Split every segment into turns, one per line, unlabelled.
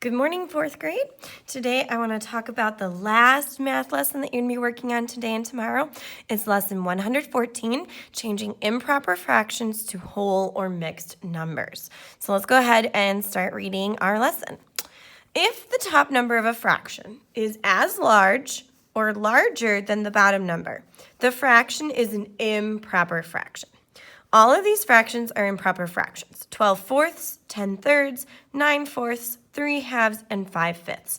Good morning, fourth grade. Today I want to talk about the last math lesson that you're going to be working on today and tomorrow. It's lesson 114, changing improper fractions to whole or mixed numbers. So let's go ahead and start reading our lesson. If the top number of a fraction is as large or larger than the bottom number, the fraction is an improper fraction. All of these fractions are improper fractions: 12 fourths, 10 thirds, 9 fourths, 3 halves, and 5 fifths.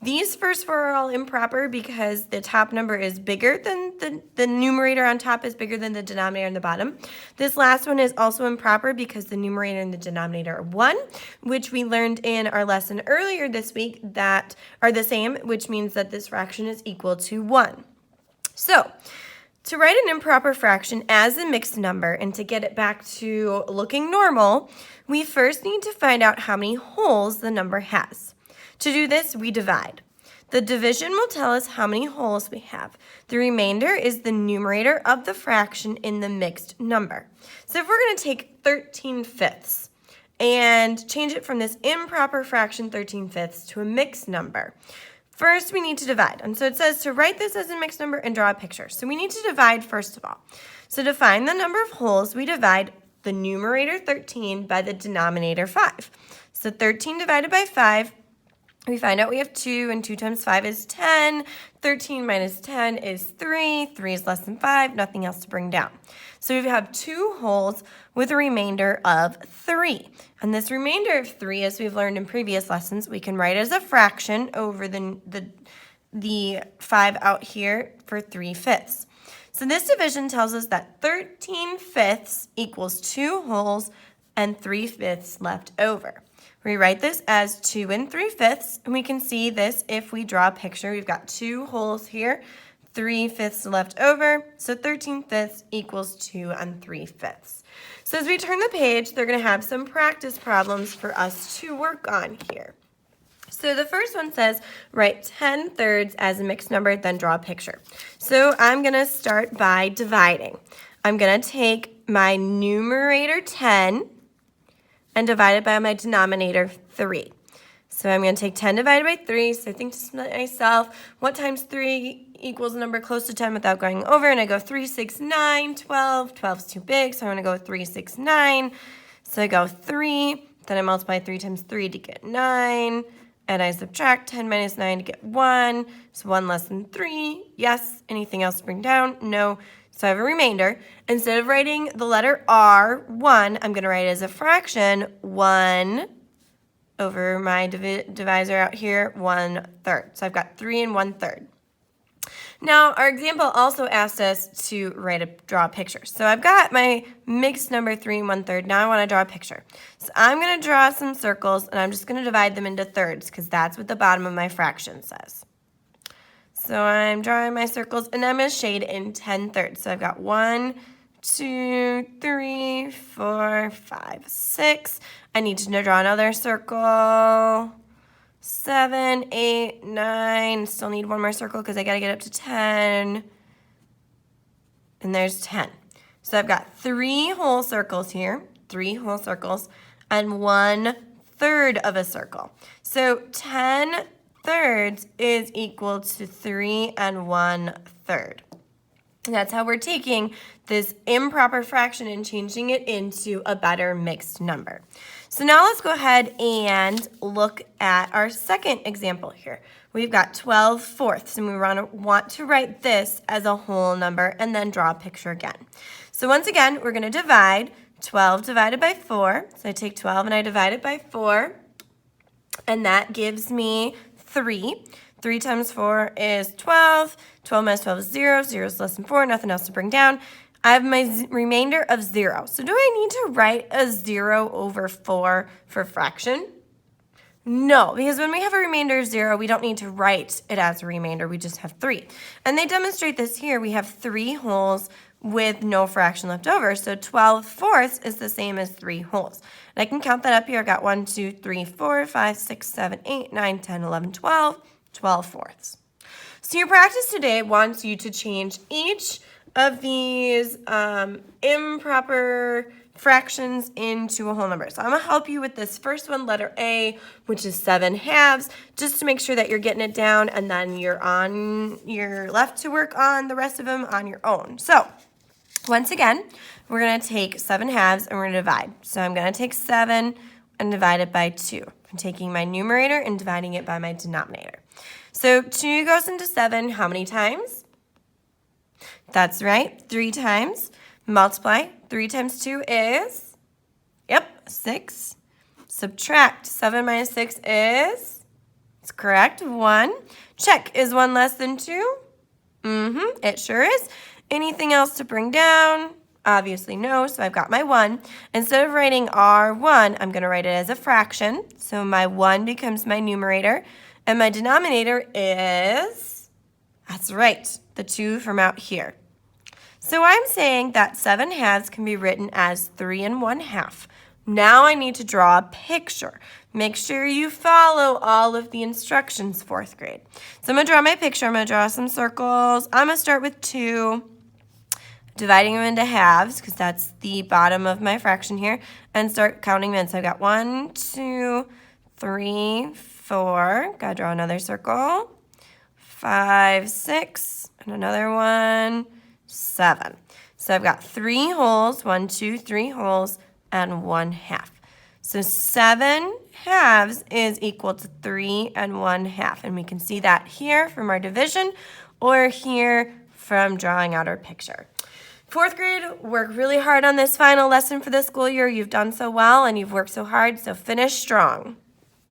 These first four are all improper because the top number is bigger than the numerator on top is bigger than the denominator on the bottom. This last one is also improper because the numerator and the denominator are 1, which we learned in our lesson earlier this week that are the same, which means that this fraction is equal to 1. So, to write an improper fraction as a mixed number and to get it back to looking normal, we first need to find out how many wholes the number has. To do this, we divide. The division will tell us how many wholes we have. The remainder is the numerator of the fraction in the mixed number. So if we're going to take 13 fifths and change it from this improper fraction 13 fifths to a mixed number, first, we need to divide. And so it says to write this as a mixed number and draw a picture. So we need to divide first of all. So to find the number of wholes, we divide the numerator 13 by the denominator 5. So 13 divided by 5, we find out we have 2, and 2 times 5 is 10. 13 minus 10 is 3. 3 is less than 5, nothing else to bring down. So we have 2 wholes with a remainder of 3. And this remainder of 3, as we've learned in previous lessons, we can write as a fraction over the 5 out here for 3 fifths. So this division tells us that 13 fifths equals 2 wholes and 3 fifths left over. We write this as 2 and 3 fifths, and we can see this if we draw a picture. We've got 2 wholes here, 3 fifths left over, so 13 fifths equals 2 and 3 fifths. So as we turn the page, they're going to have some practice problems for us to work on here. So the first one says, write 10 thirds as a mixed number, then draw a picture. So I'm going to start by dividing. I'm going to take my numerator 10 and divide it by my denominator 3. So I'm going to take 10 divided by 3, so I think to myself, what times 3 equals a number close to 10 without going over, and I go 3, 6, 9, 12. 12 is too big, so I'm going to go 3, 6, 9. So I go 3, then I multiply 3 times 3 to get 9, and I subtract 10 minus 9 to get 1, so 1 less than 3, yes. Anything else to bring down? No. So I have a remainder. Instead of writing the letter R, 1, I'm going to write it as a fraction, 1 over my divisor out here, 1/3. So I've got 3 and 1/3. Now, our example also asked us to draw a picture. So I've got my mixed number 3 and 1/3. Now I want to draw a picture. So I'm going to draw some circles, and I'm just going to divide them into thirds because that's what the bottom of my fraction says. So I'm drawing my circles, and I'm going to shade in 10 thirds. So I've got 1, 2, 3, 4, 5, 6. I need to draw another circle. 7, 8, 9. Still need one more circle because I got to get up to 10. And there's 10. So I've got 3 whole circles here, 3 whole circles, and 1/3 of a circle. So 10 thirds is equal to 3 and 1/3. And that's how we're taking this improper fraction and changing it into a better mixed number. So now let's go ahead and look at our second example here. We've got 12 fourths, and we want to write this as a whole number and then draw a picture again. So once again, we're going to divide 12 divided by 4. So I take 12 and I divide it by 4, and that gives me 3. 3 times 4 is 12. 12 minus 12 is 0. 0 is less than 4. Nothing else to bring down. I have my remainder of 0. So do I need to write a 0 over 4 for fraction? No, because when we have a remainder of 0, we don't need to write it as a remainder. We just have 3. And they demonstrate this here. We have 3 wholes with no fraction left over. So 12 fourths is the same as 3 wholes. And I can count that up here. I've got 1, 2, 3, 4, 5, 6, 7, 8, 9, 10, 11, 12. 12 fourths. So your practice today wants you to change each of these improper fractions into a whole number. So I'm going to help you with this first one, letter A, which is 7/2, just to make sure that you're getting it down, and then you're left to work on the rest of them on your own. So once again, we're going to take 7/2 and we're going to divide. So I'm going to take 7 and divide it by 2. I'm taking my numerator and dividing it by my denominator. So 2 goes into 7 how many times? That's right, 3 times. Multiply. 3 times 2 is, 6. Subtract. 7 minus 6 is, it's correct, 1. Check. Is 1 less than 2? It sure is. Anything else to bring down? Obviously no, so I've got my 1. Instead of writing R1, I'm going to write it as a fraction. So my 1 becomes my numerator, and my denominator is, that's right, the 2 from out here. So I'm saying that 7/2 can be written as 3 1/2. Now I need to draw a picture. Make sure you follow all of the instructions, 4th grade. So I'm going to draw my picture. I'm going to draw some circles. I'm going to start with 2, dividing them into halves, because that's the bottom of my fraction here, and start counting them in. So I've got 1, 2, 3, 4. Got to draw another circle. 5, 6, and another one. 7. So I've got 3 wholes, 1, 2, 3 wholes, and 1/2. So 7/2 is equal to 3 1/2. And we can see that here from our division, or here from drawing out our picture. 4th grade, work really hard on this final lesson for the school year. You've done so well and you've worked so hard, so finish strong.